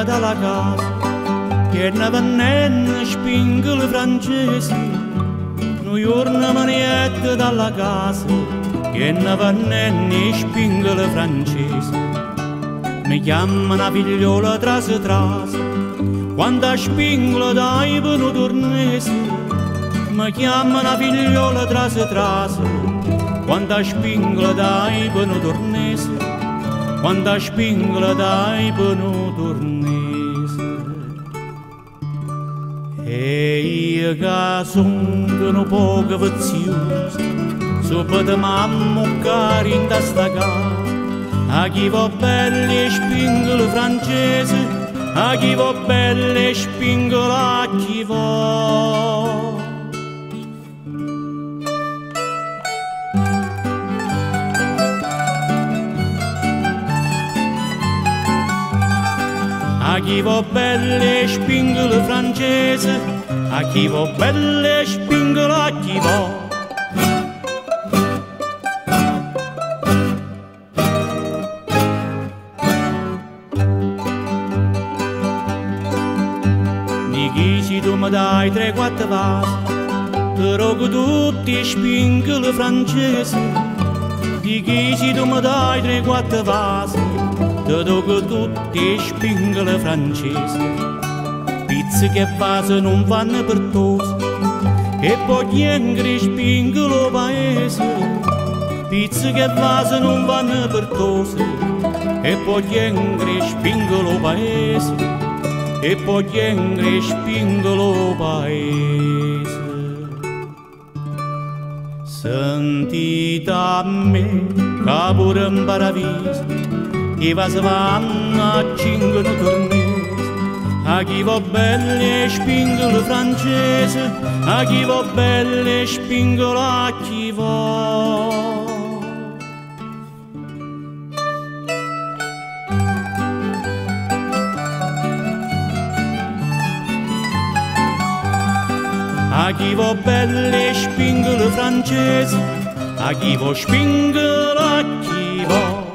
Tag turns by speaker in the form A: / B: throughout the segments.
A: dalla casa, che ne venne spingolo francese, noi ornamaniette dalla casa, che ne venne spingolo francese. Mi chiama una figliola trase trase, quando spingolo dai vino tornese. Mi chiama una figliola trase trase, quando spingolo dai vino tornese. Quando spingolo dai vino tornese. E io che sono poco vizioso, subito m'ammuccare in sta casa. A chi va belle spingolo francese, a chi va belle spingolo a chi va. A chi va belle spingolo francese, a chi va belle spingolo a chi va. Tu mi dai 3-4 vasi, ti rogo tutti spingolo francese. Di chi se tu mi dai 3-4 vasi, ti rogo tutti spingolo francese. Pizze che vasi non vanno per tosi, e poi chiengri spingolo paese. Pizze che vasi non vanno per tosi, e poi chiengri spingolo paese. E poi chiengri spingolo paese. Sentite a me che pure in paradiso i vasi vanno a cingono tornese. A chi va belle spingolo francese, a chi va belle spingolo a chi va. A chi va belle spingolo francese, a chi va spingolo a chi va.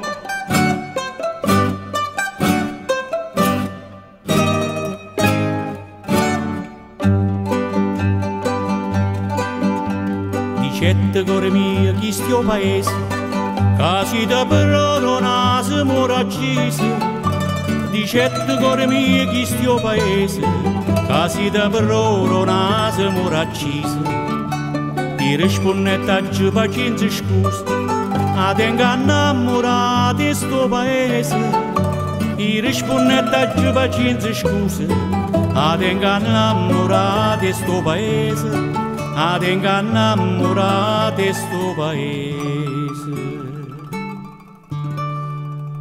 A: Dicette cuore mio chi stia paese, che si da però non ha se muore accese. Dicette cuore mio chi stia paese, che si da però non ha se muore accese. Ti rispondette a giù pazienza scusa, a tengo innamorato di sto paese. Ti rispondette a giù pazienza scusa, a tengo innamorato di sto paese. A tengo innamorato di sto paese.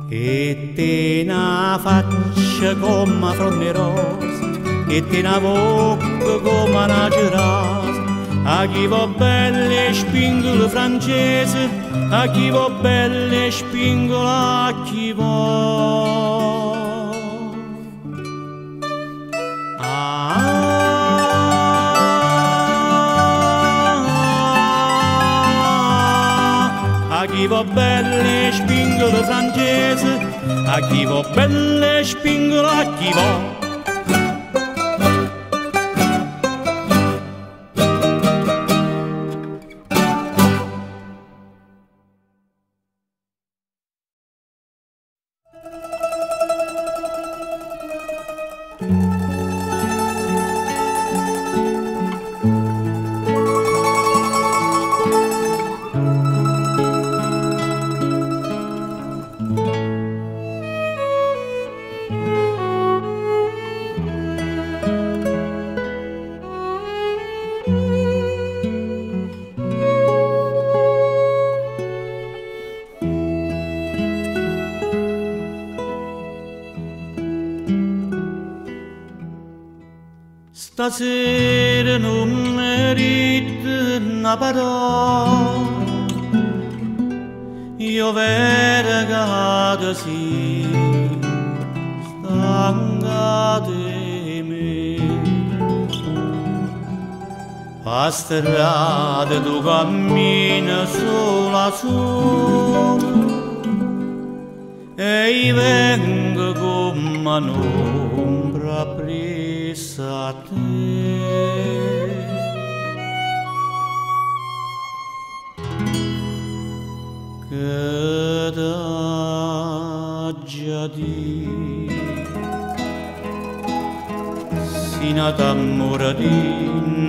A: E te na faccia come fronde rose, e te na bocca come una cerasa. A chi va belle spingolo francese, a chi va belle spingolo a chi va. A chi va belle spingolo francese, a chi va belle spingolo a chi va. Stasera non merito una parola, io vergata sì, stanca di me. A strada tu cammini sola sola, e vengo come un'ombra presa a te. Che da già di si nata amore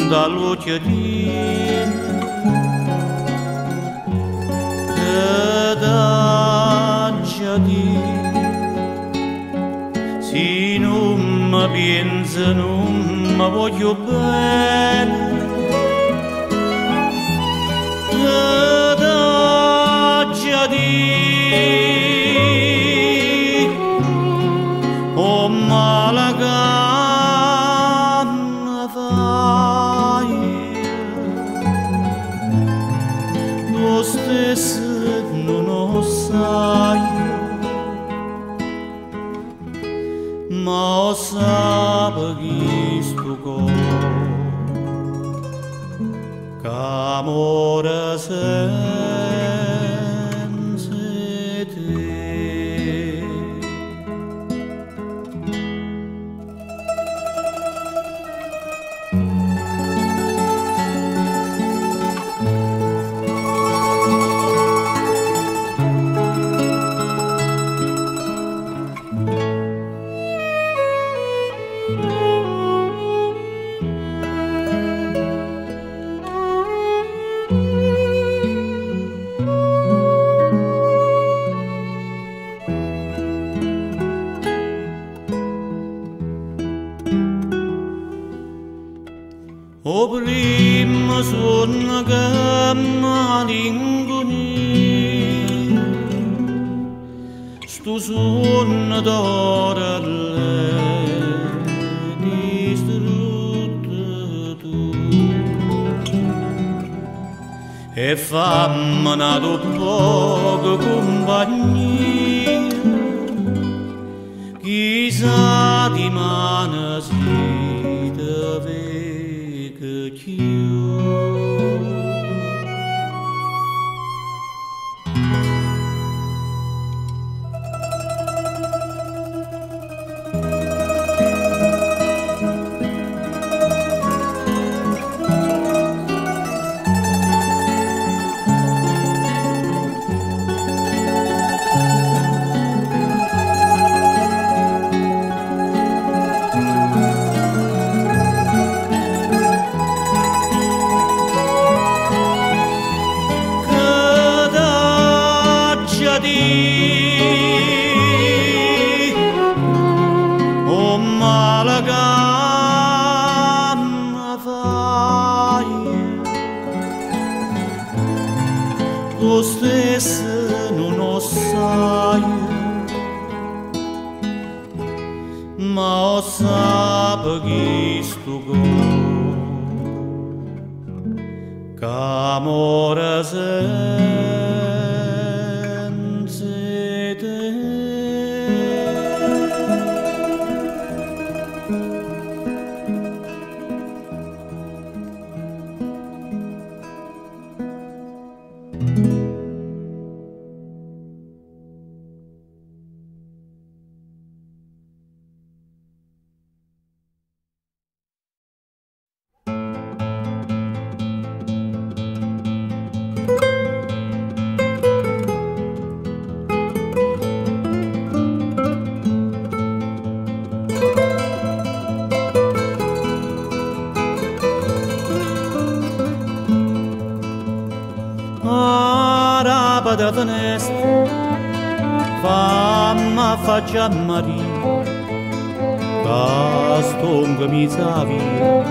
A: dall'occhio di che da già di si non mi pensa non mi voglio bene che da già di oh Malaga lo stesso non lo sai, ma sape che sto cuore che amore senza te. O prima suona che m'alingoni, sto suono d'ora distrutto tu, e fammi nato poco compagnia, chissà di mano si deve oh Malaga fai lo stesso non lo sai, ma sape che sto cuore che amore senza da finestra fammi faccia Maria che stonga mi sa via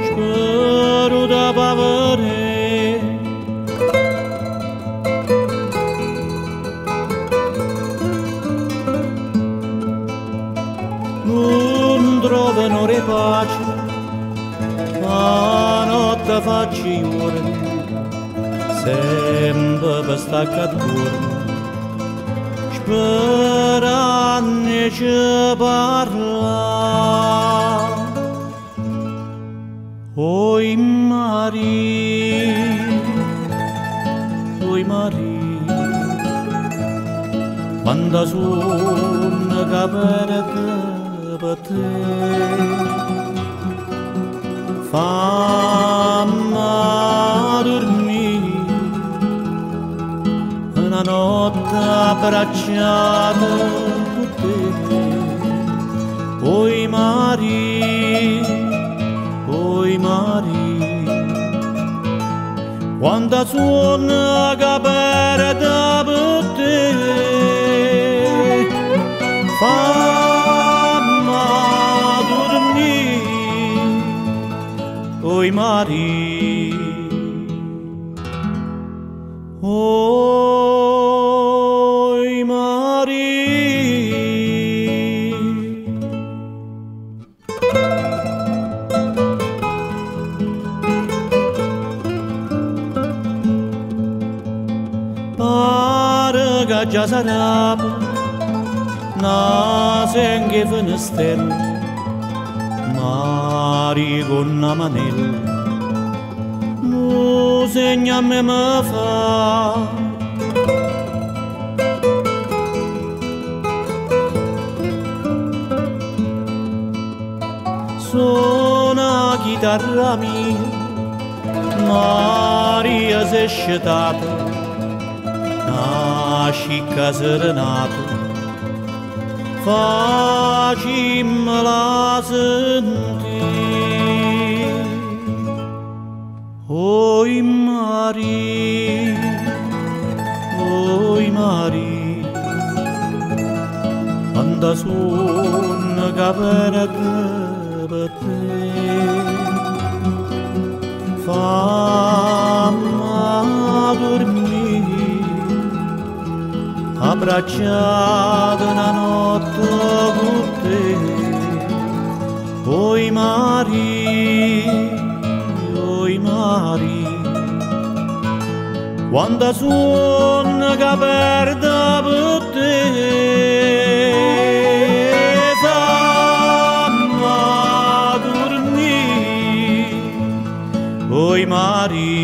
A: spero da pavere non trovano pace la notte faccio ore sempre per staccar dormo sperando ci parla oi Maria quando suona che perde per te, fammi dormire una notte abbracciata con te. Oi mari, quando suona che perde per te, fammi dormire, oi mari, oi mari. Pare che già sarà una senghe finestrella, mari con una manella, mu segna a me me fa. Suona chitarra mia, Maria si è scetata, una scicca serenata, facimmela sentire. Oi mari, quando suona che perde per te, fammi dormire abbracciata una notte con te. Oi mari, quando suona che perde per te, fammi dormire, oi mari,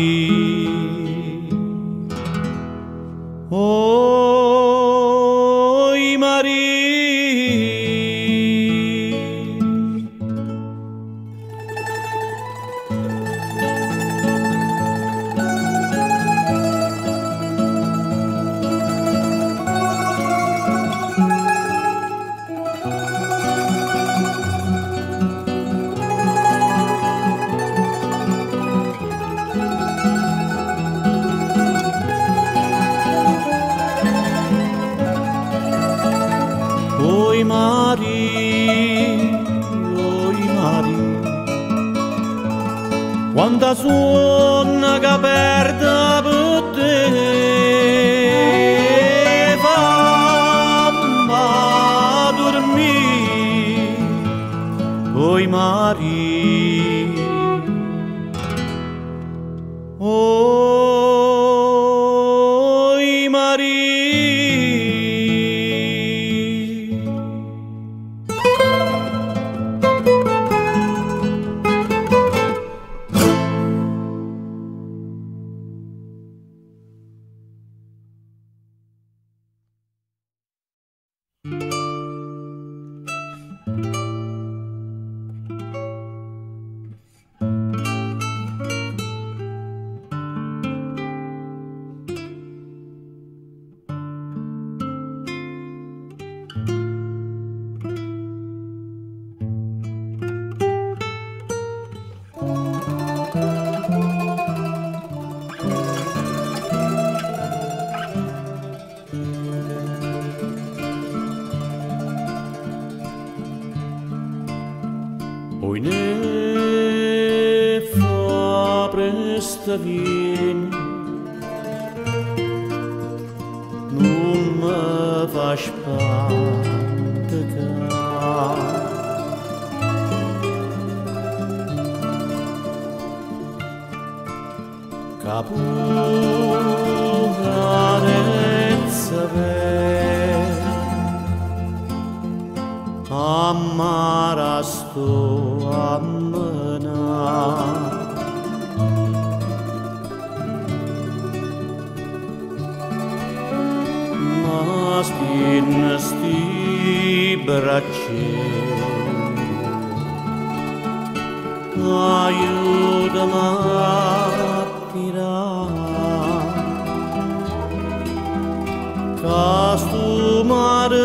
A: oi mari. Oi mari, quando suona che perde per te, fammi dormire, oi mari, oi mari. Poi ne fa presto vieni, non mi fa spantare. Capucarezza vera, amara sto ammena, ma spiegami in sti bracci. Aiutami a tirare, ca stu mare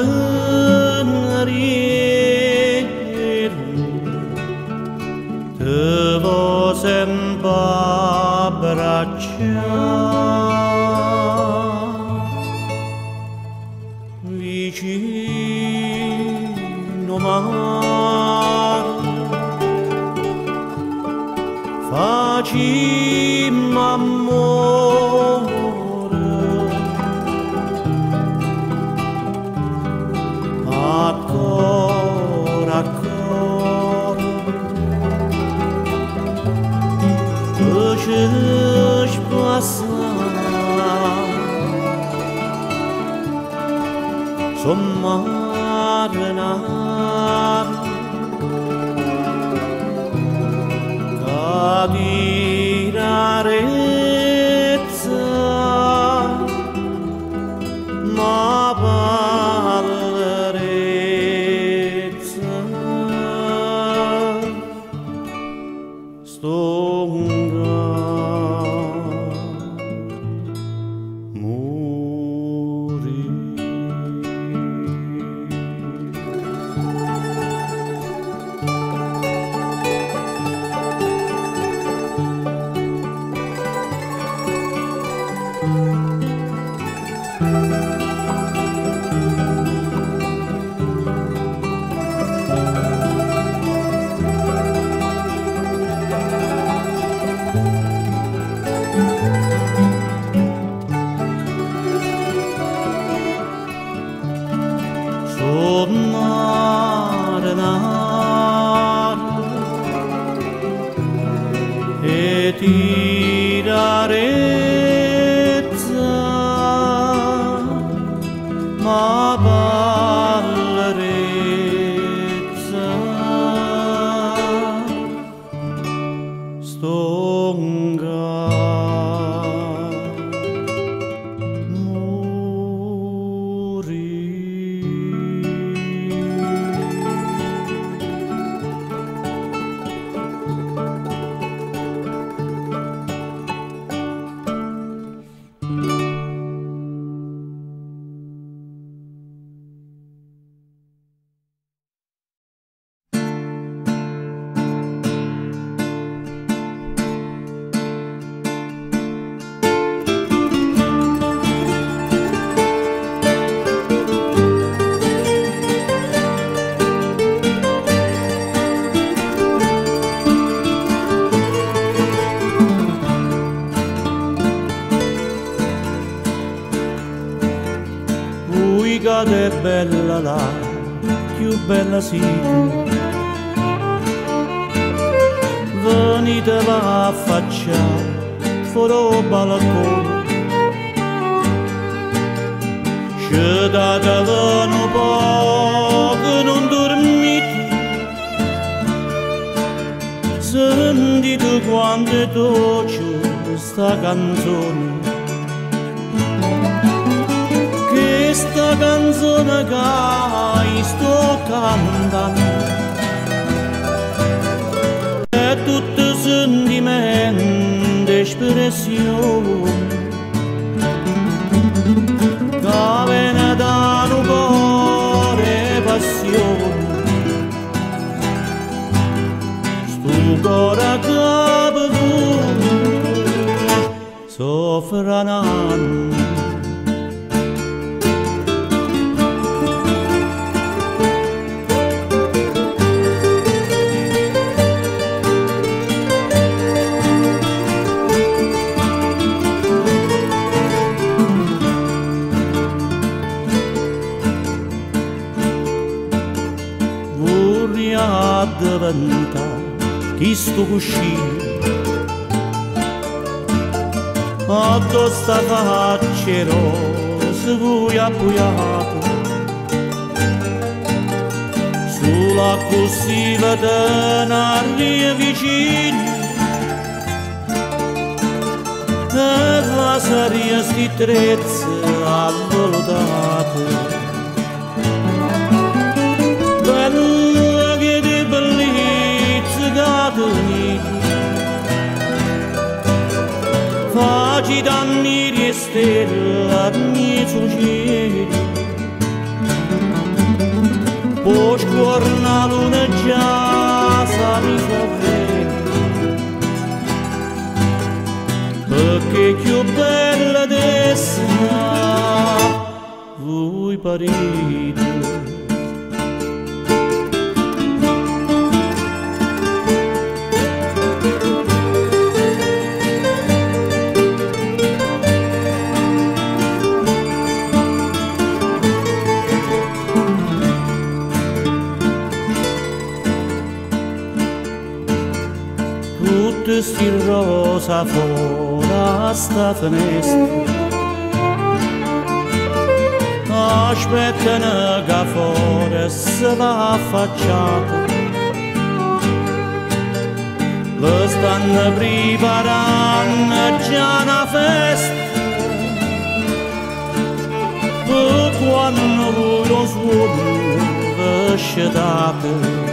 A: te vo sempre abbracciare vicino mare, facimmo amore a cor a cor, lasciaci passare sommarenare ca di rarezza ma vallerezza stonga morì. Sommarenare e di rarezza ma vallerezza stonga È bella là, più bella sì. Venite va a affacciare fuori al balcone, scedatevene un po' che non dormite, sentite quanto è dolce sta canzone. Questa canzone che sto cantando è tutto sentimento e espressione che viene da un cuore e passione. Sto cuore che per soffre un anno. Diventare chi sto cuscino addosso sta faccia rosa voi appoggiato sulla così vede un'aria vicina e la saria sti trezze avvoltate adânit. Faci danni e stella nițul cieli, poși corna lună geasa mi sovveni, perché più bella d'essa voi parete. Tutte stil rosa fuori sta finestra, aspettano che fuori se va affacciata, lo stanno preparando già una festa, per quando voi lo suono vi scetate.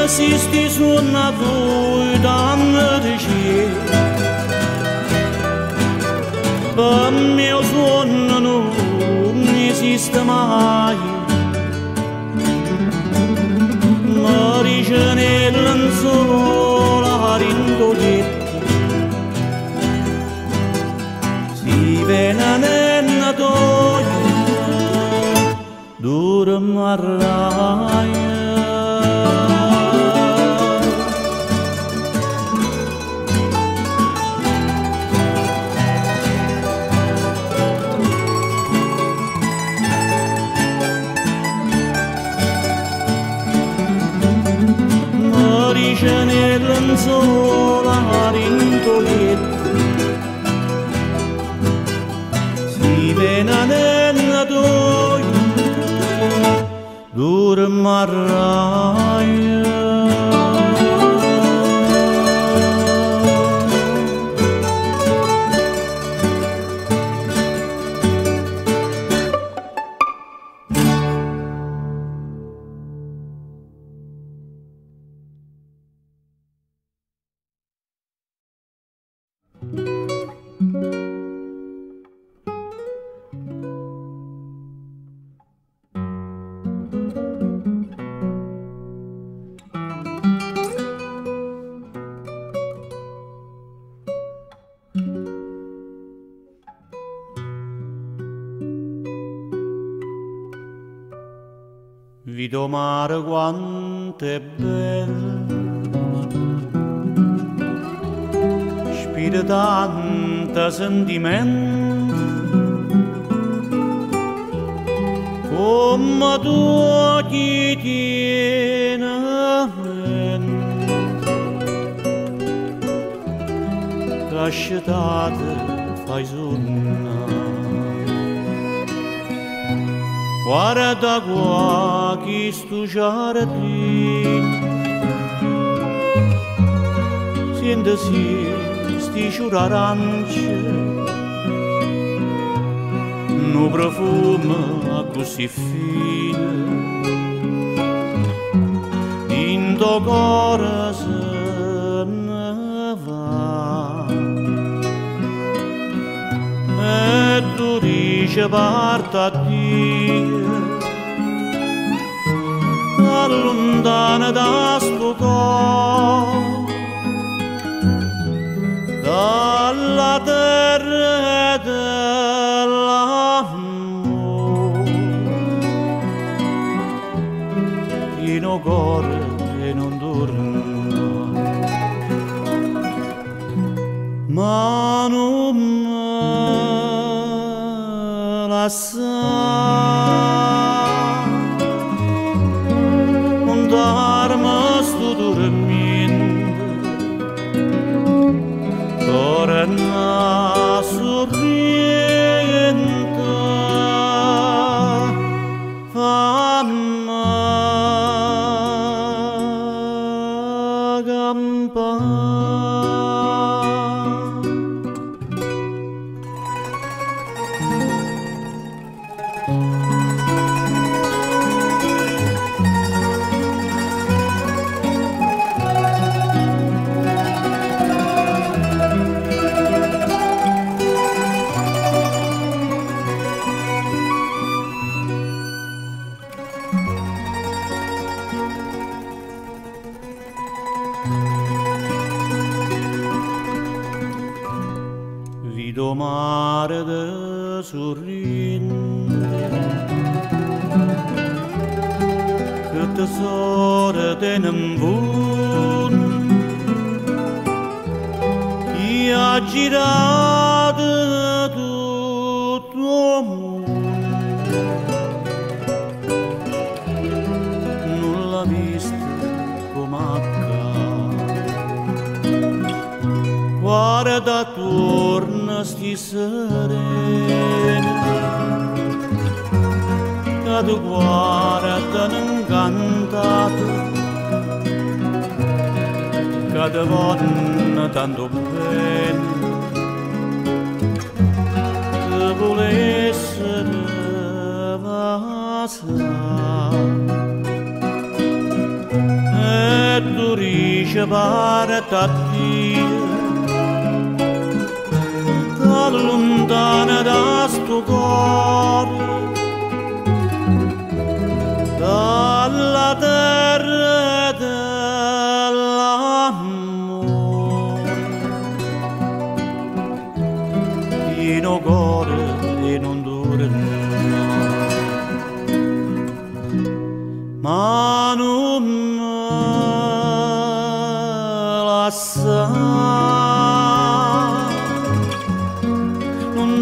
A: Esisti suonatori danno di cielo, per me il suono non esiste mai. Ma dice nel lenzuolo rindoletta, si venena toglie, dura marraia. Nel lenzuolo rindoletta, si venena toglie, dura marraia. Vito mare quanto è bello, spira tanto sentimento, come tu ti tieni a mente, cascetate fai suonare. Guarda qua chi sto giardino, sentisi sti fiori arance, un profumo così fine, in tuo cuore se ne va. E tu dici parta Dio, allontana da sto cuore, dalla terra dell'amore, in un cuore che non torna, ma non me la sa. Darma sto dormindo, torna sorriente, fammi campare. Vido mare de sorrinde, câte sore de nămbun, i-a girat tot mondo, non l'ha vista come guarda torna sti serena, che tu guarda incantato, che ti vogliono tanto bene, che vuole essere e tu riesci a partire lontana da sto cuore, dalla terra dell'amore, pieno cuore e non torna, ma non me lascia.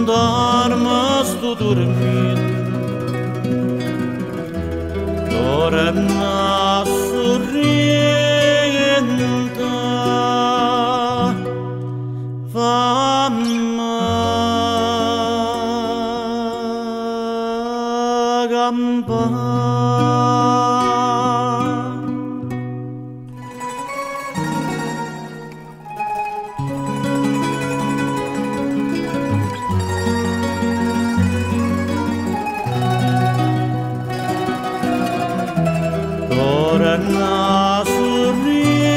A: Dormo sto dormendo, torna sorridente, fammi campare. Torna sorridente,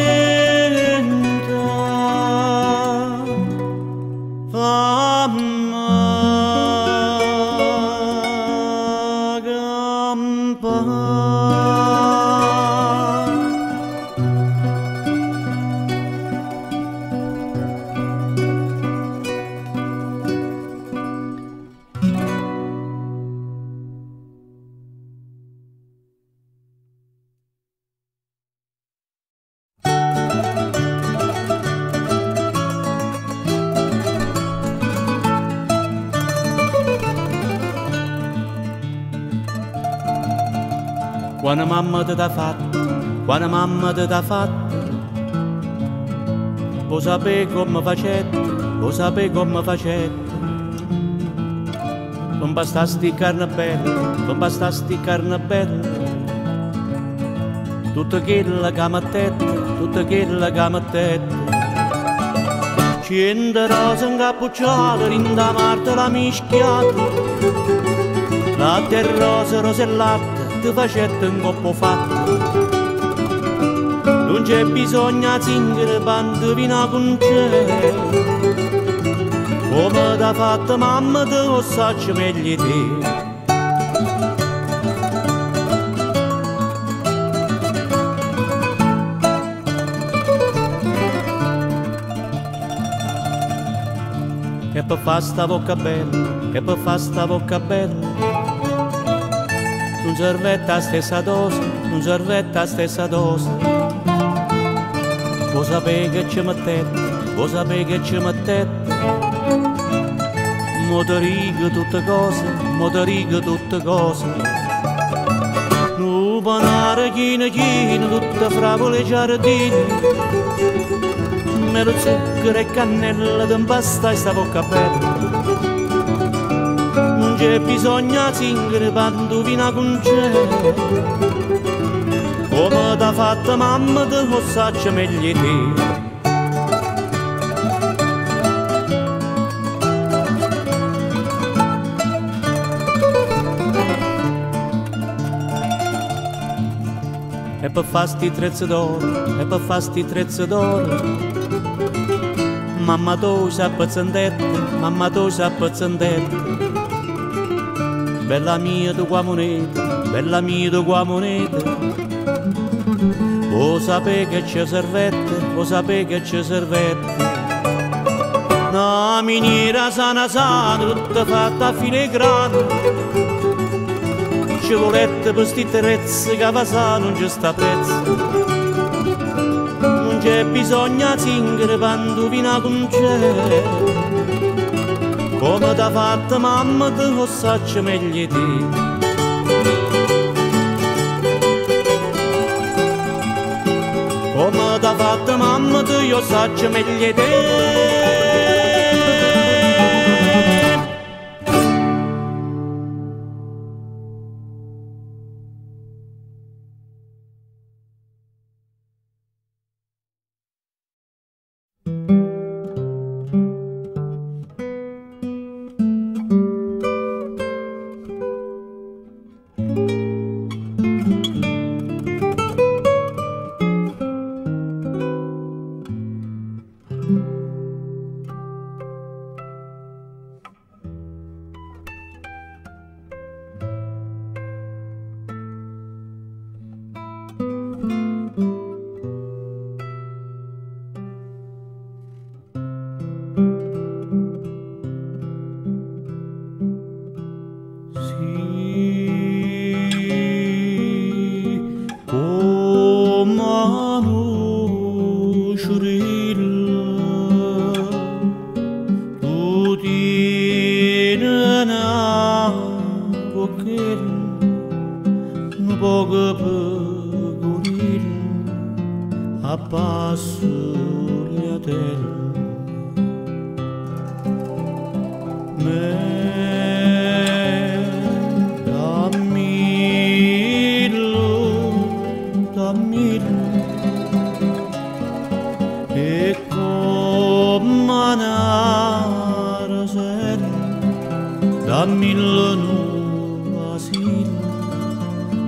A: fammi campare. Quando mamma ti ha fatto, quando mamma ti ha fatto, lo sapevi come facette, lo sapevi come facette. Non bastasti carne bella, non bastasti carne bella, tutta quella che mettette, tutta quella che mettette. Cento rose incappucciate, rinda Marta la mischiata, latte e rose e latte, ti facette un coppo fatto. Non c'è bisogno di zingare quando vino con te, come t'ha fatto mamma te lo saccio meglio di te. Che per fa sta bocca bella, che per fa sta bocca bella, non servetta la stessa dose, non servetta la stessa dose. Lo sapevi che ci mettette, lo sapevi che ci mettette. Motorico tutte cose, motorico tutte cose. Nu panare chino chino, tutte fragole e giardini. Melo zucchero e cannella, t'impasta sta bocca bella. Non c'è bisogno di zingare quando vino con te, come t'ha fatto mamma te lo saccio meglio di te. E per fare sti trezzi d'oro, e per fare sti trezzi d'oro, mamma tu sei pezzentetta, mamma tu sei pezzentetta. Bella mia tu qua moneta, bella mia tu qua moneta, O sapè che ci servette, o sapè che ci servette. Una miniera sana sana, tutta fatta a filigrana. Ci volette per sti terrezzi che va non ci sta prezzo. Non c'è bisogno di zingare quando vina con c'è. Come t'ha fatto mamma, te lo saccio meglio di te. Come t'ha fatto mamma, te io saccio meglio di te.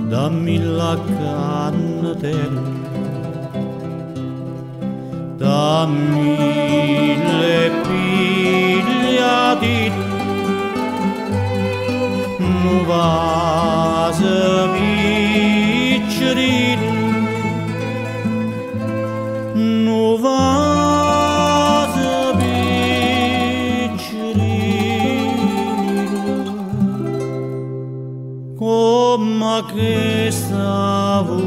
B: Dammi la cannatella, dammi le piglia di un vaso piccerino, un vaso piccerino, come che stavo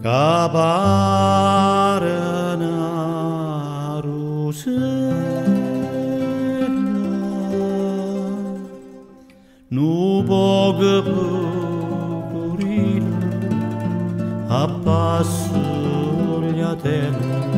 B: capare una rosella, nu poco pecorino a passo gli terra.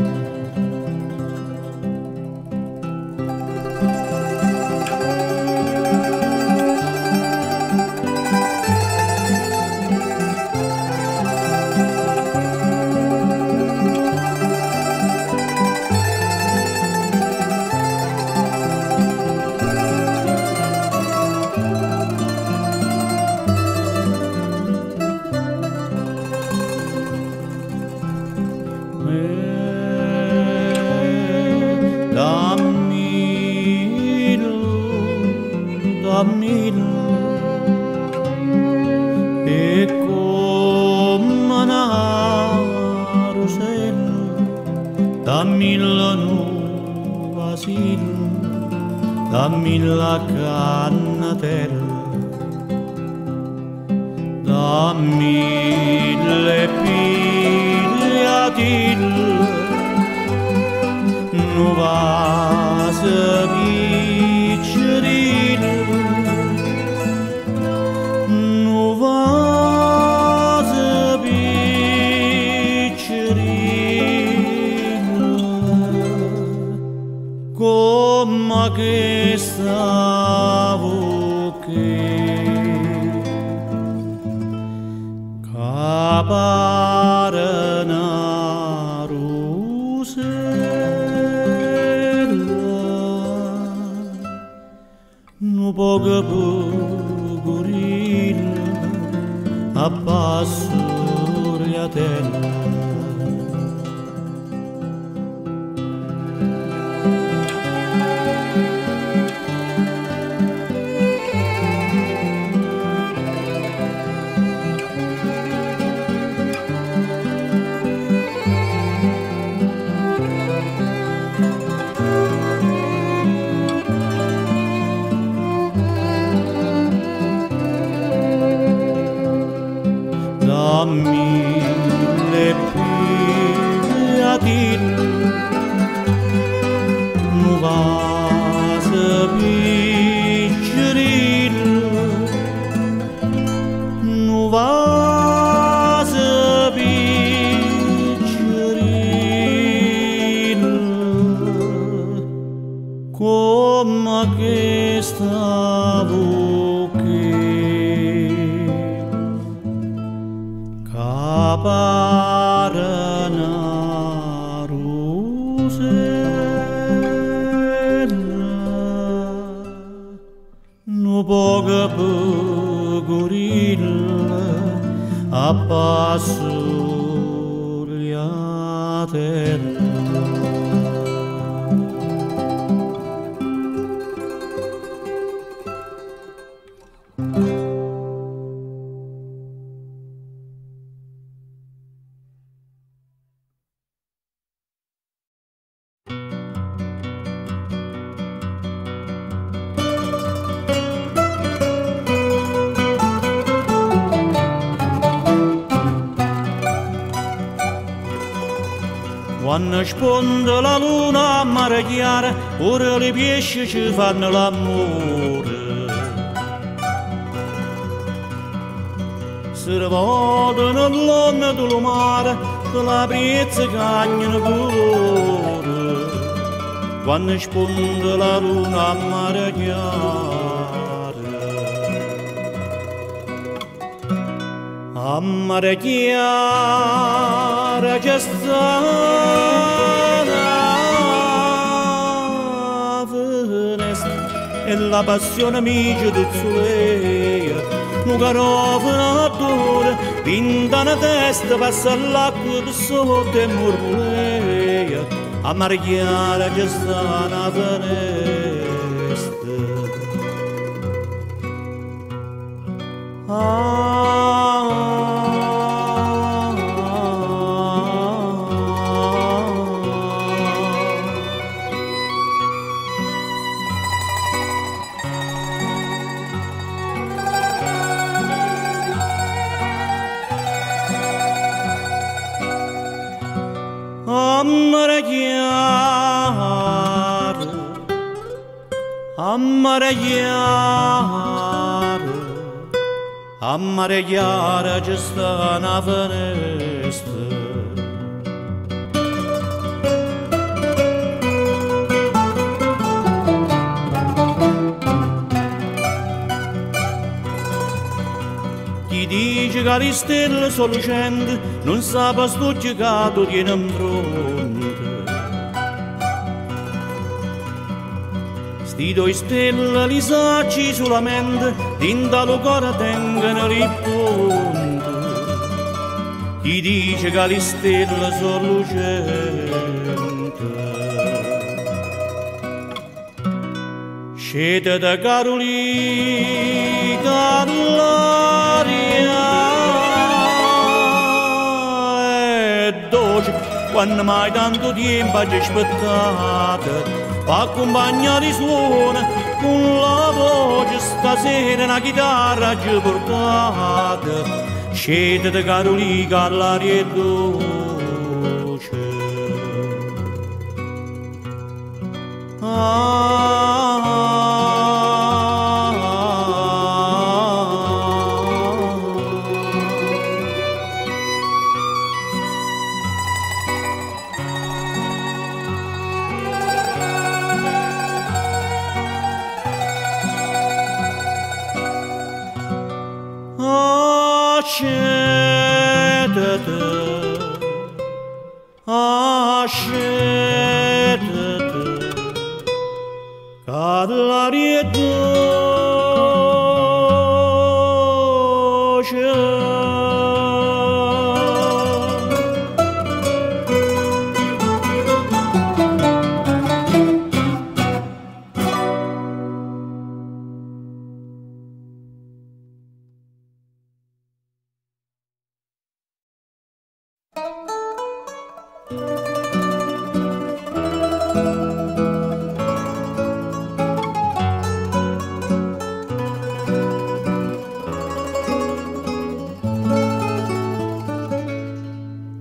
B: Dammilo e come una rosella, dammi la nuova silla, dammi la cannatella, dammi le pigliatelle, un vaso piccerino, un vaso piccerino, come che stavo capare una rosella, un poco pecorino a passo la terra. a mille piatin nu va să picceril nu va să picceril come aquesta Boga păgurilla a pasuria terra.
A: Quando sponde la luna a mare chiara, ora le pesci ci fanno l'amore. Si rivolgono l'onna del mare, che la brezza cagnano colore. Quando sponde la luna a mare chiara, a mare chiara che sta e la passione amica del sole un garofano d'ore pinta una testa passa l'acqua del sotto e mormorea a mare chiara che sta una finestra a mare chiara c'è sta una finestra chi dice che le stelle sono lucenti non sa per sto giocato tiene in fronte sti due stelle li sacci solamente dinda lo cuore tengono i ponti chi dice che le stelle sono lucenti scende da Carolica all'aria e dolce quando mai tanto tempo ci aspettate pa accompagnare i suoni con la voce stasera una chitarra ci portate scende da Carolica all'aria e dolce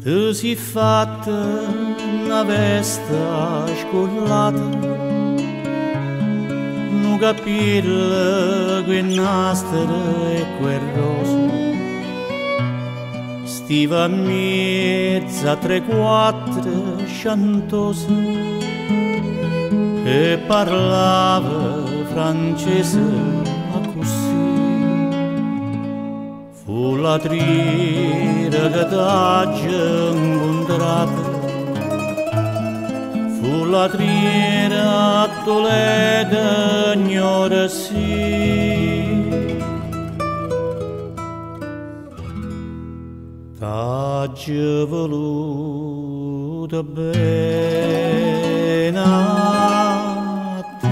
B: Tu si fatta una vesta scollata, non capire quel nastro e quel roso, stiva a mezza tre quattro sciantosa e parlava francese a così. Fu la trira che t'ha incontrata, fu la trira a Toledo ignora sì. T'ha già voluta bene a te,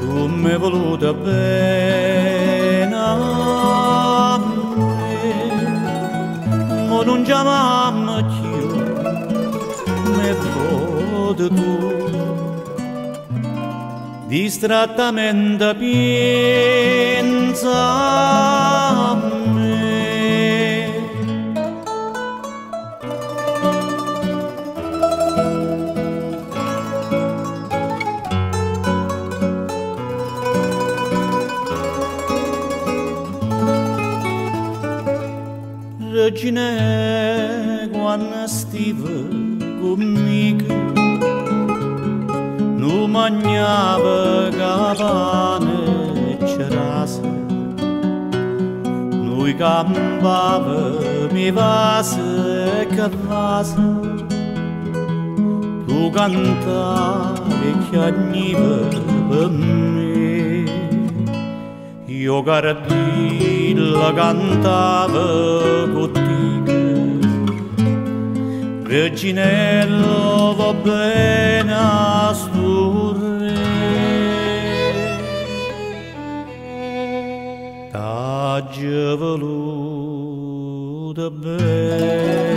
B: come è voluta bene a me, ma non chiamammi più, me vodi tu, distrattamente pensa a me. Regine, quando stiva conmigo, non mangiava pane e cerase, noi campava mi vase e cavase, tu cantavi che agniva per me, io cardilla cantava con te. Reginello va bene a sto re, t'ha già voluta bene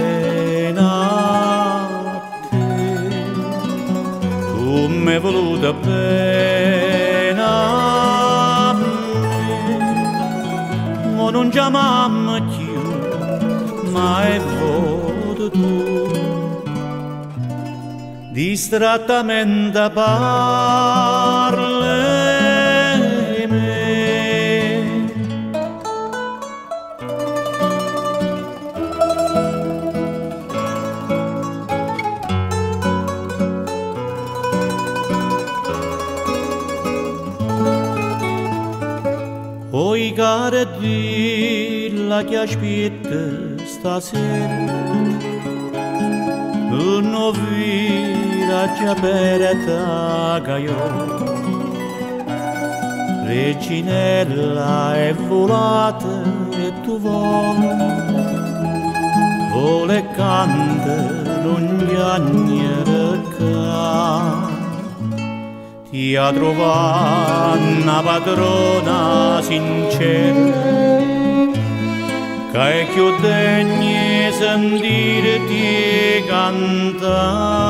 B: a te, come è voluta bene a me, ma non chiamammi più, ma è voto tu. Distrattamente parli me, oi cara dilla che aspetta stasera, non vira già pereta gaio, Reginella è volata e tu vole e canta l'ogni agnere ti ha trovato una padrona sincera, che è più degna sentirti cantare.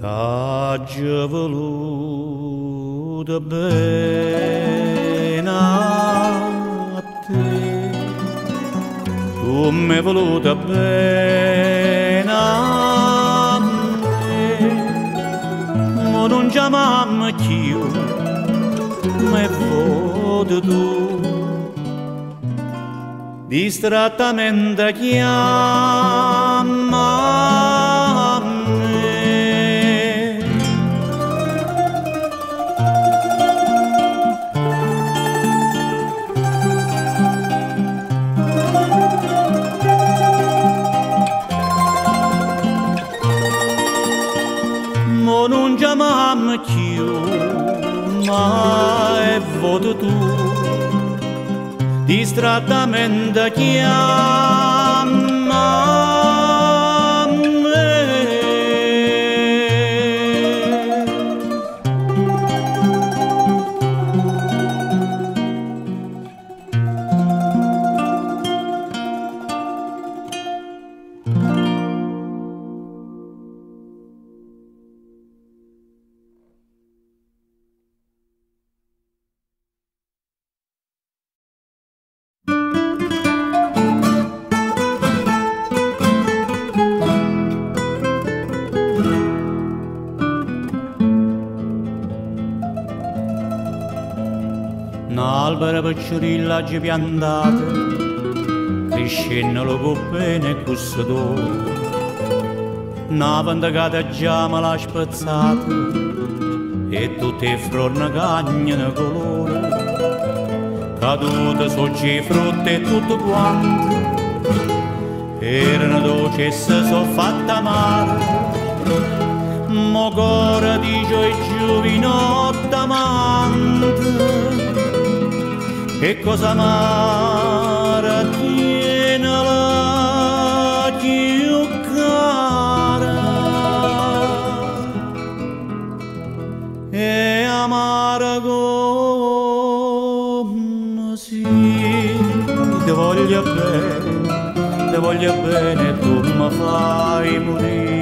B: T'ha già voluta bene a te, come è voluta bene a me, ma non chiamammi più, me vodi tu, distrattamente chiama me. Ma non chiamammi più, ma è voto tu, distrattamente chiama
A: N'albero picciurilla oggi piantato, crescendo lo coppene e custodore. Una vendicata già me l'ha spazzata e tutte le fronte cagnano colore. Cadute soggi frutte e tutto quanto erano dolci e si sono fatte amare. Mo' cuore di gioia giovinotta amante, che cosa amara tiene la più cara, e amara come si ti voglio bene e tu mi fai morire.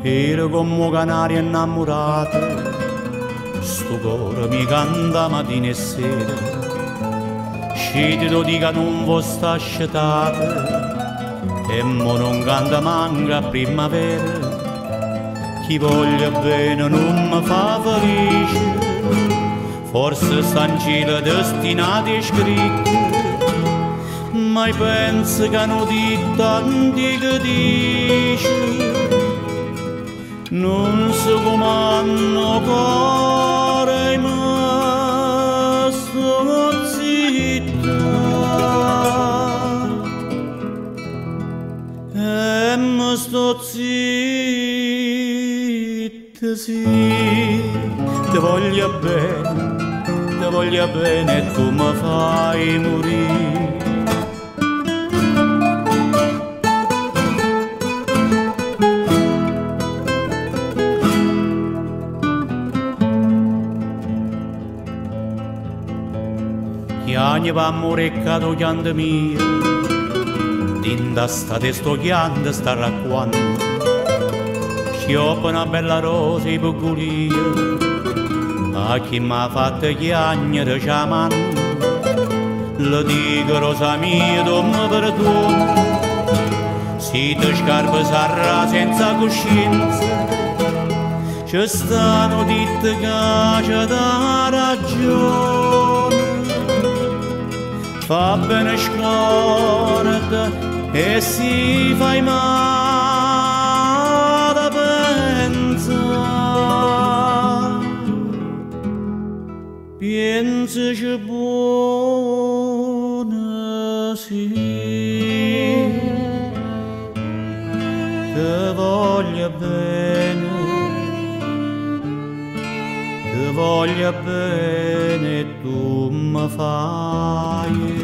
A: Ero come un canario innamorato, sto cuore mi canta mattina e sera. Sciti lo dica non vo sta ascetato, e mo non canta manca a primavera. Chi voglia bene non mi fa felice, forse sta in cielo destinati e scritti, ma penso che hanno detto antiche dice. Non so com'hanno cuore, ma sto zitta, e ma sto zitta, sì. Ti voglio bene e tu mi fai morire. Chiagni va ammoreccato chiante mia, dinda state sto chiante sta racquando, scioppa una bella rosa e pugulia, a chi m'ha fatto chiagnere ciamando, le dico rosa mia tu mi perdoni, si te scarpe sarà senza coscienza, ci stanno ditte che c'è da ragione. Fa bene scorda e si fai male pensaci buona sì, ti voglio bene e tu mi fai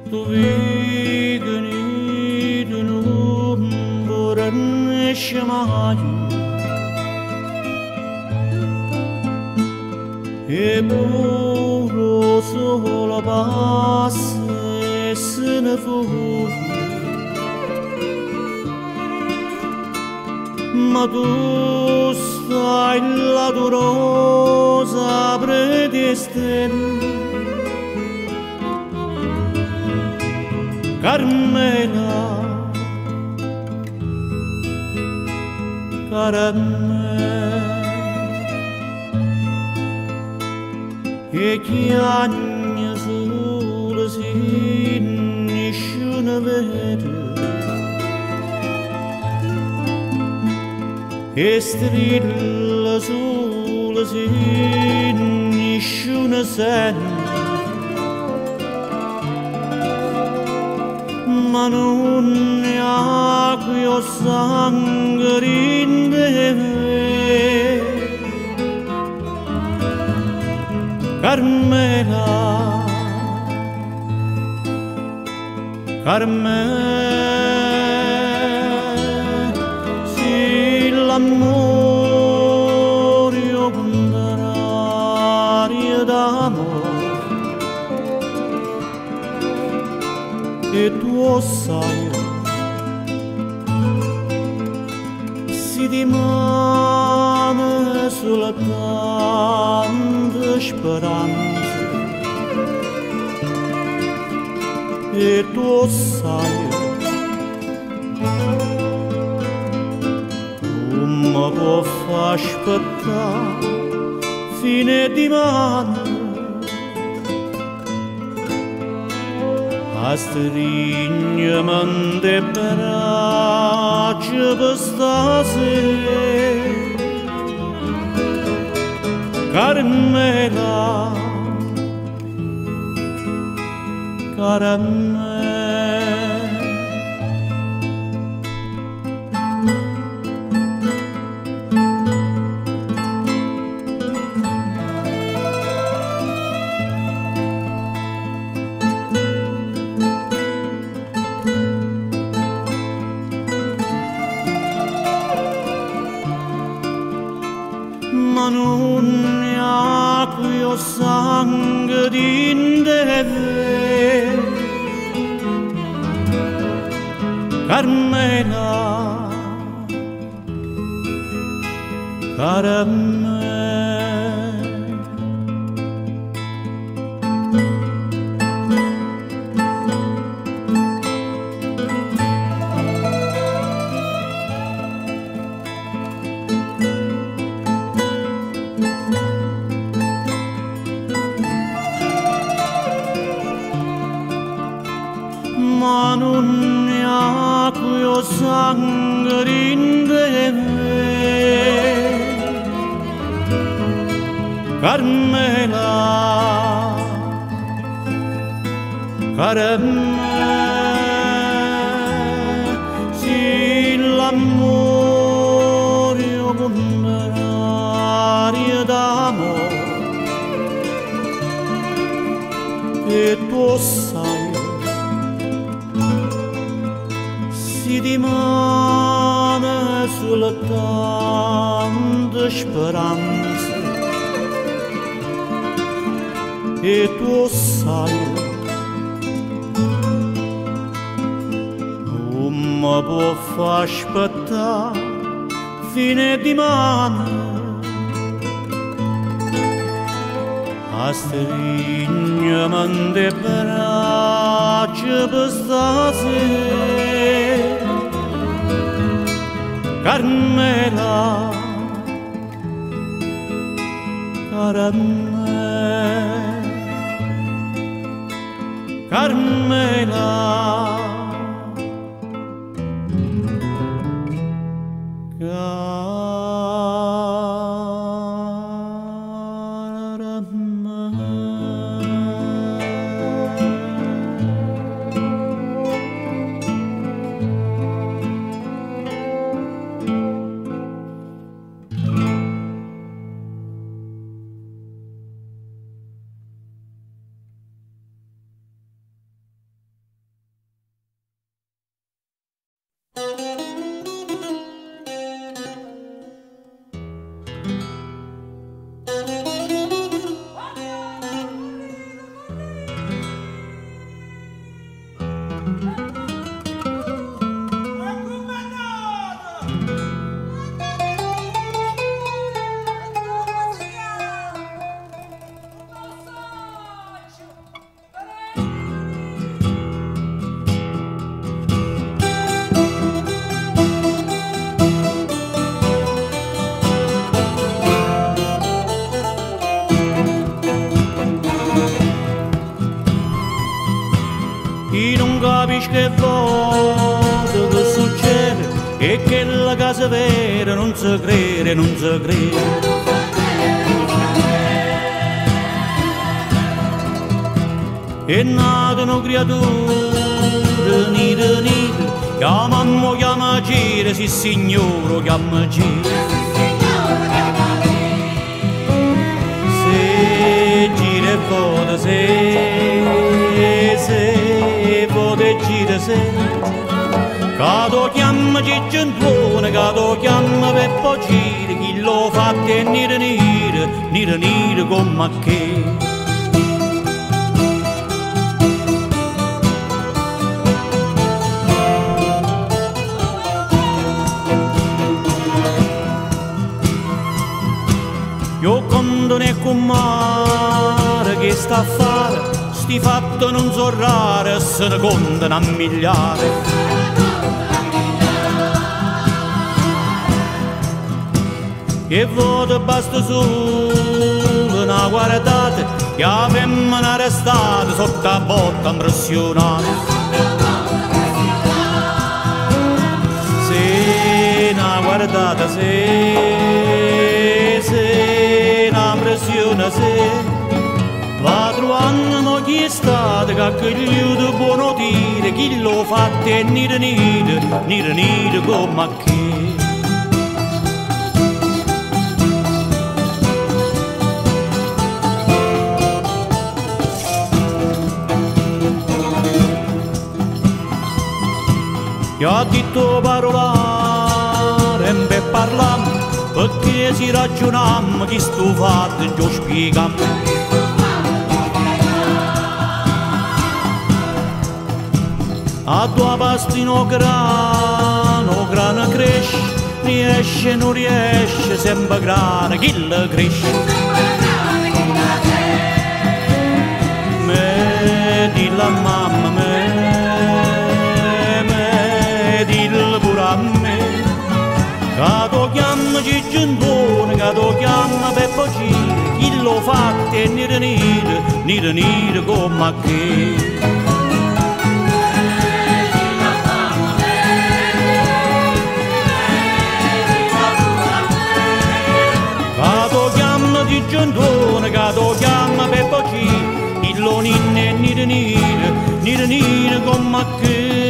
A: tu vigni tu numbra nesce mai e puro solo passa e se ne fugge, ma tu stai la tua rosa predestina. Carmela, cara me, e chiagna sulle si nessuno vede, e strilla sulle si nessuno sente.
B: ma non neanche io sangue in te. Carmela, Carmela, sì l'amore io contrario d'amore e tu sai si dimane sulla tanta speranza e tu sai come può far aspettare fine di mano a stringermi le braccia per stasera. Carmela, Carmela. Ma non neanche io sangue in te. Carmela, Carmela. Ma non neanche io sangue in te. Carmela, Carmela, sì l'amore io contrario d'amore e tu sai si dimane sulla tanta speranza e tu sai come può far aspettare fine di mano a stringermi le braccia per stasera. Carmela, Carmela, Carmela, capisci che voto che succede e che la casa vera non si crede, non si crede. È nata una creatura, nido
A: Chiamammo, chiama gira, sì signore, chiama gira. Se gira e vota, se vota e gira, se. Cato chiama Cicciantone, cato chiama Peppo Cire, chi lo fa è nire come che. Io conto ne comare che sta a fare, sti fatti non so rare, se ne contano a migliare. E voto basta solo una guardata, che la femmina arrestata sotto la botta impressionata. Se una guardata, se una pressione, se va trovando chi è stato, che accogliuto buono dire, chi lo fa è nire come che. Io ho detto parolare e parliamo, perché si ragioniamo chi sto fatto e già spieghiamo. A tua pastino grano cresce, riesce non riesce, sempre grano chi la cresce. Me di la mamma, dillo pure a me, cato chiama Cicciantone, cato chiama Peppo Cire, chi lo fa è nire come che. Cato chiama Cicciantone, cato chiama Peppo Cire, chi lo nire come che.